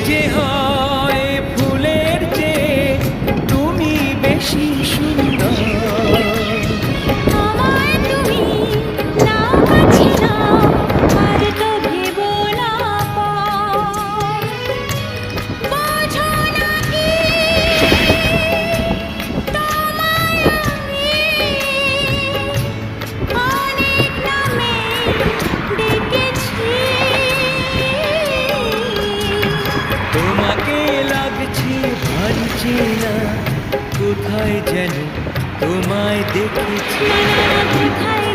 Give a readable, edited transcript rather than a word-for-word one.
যে হয় ফুলের চেয়ে তুমি বেশি সুন্দর। আমায় তুমি নাও কাছে নাও, আর তো ভেবো না পর। বোঝো না কি তোমায় আমি অনেক নামে ডেকেছি। তোমাকে লাগছে ভারী চেনা, কোথায় যেন তোমায় দেখেছি। না না না, কোথায়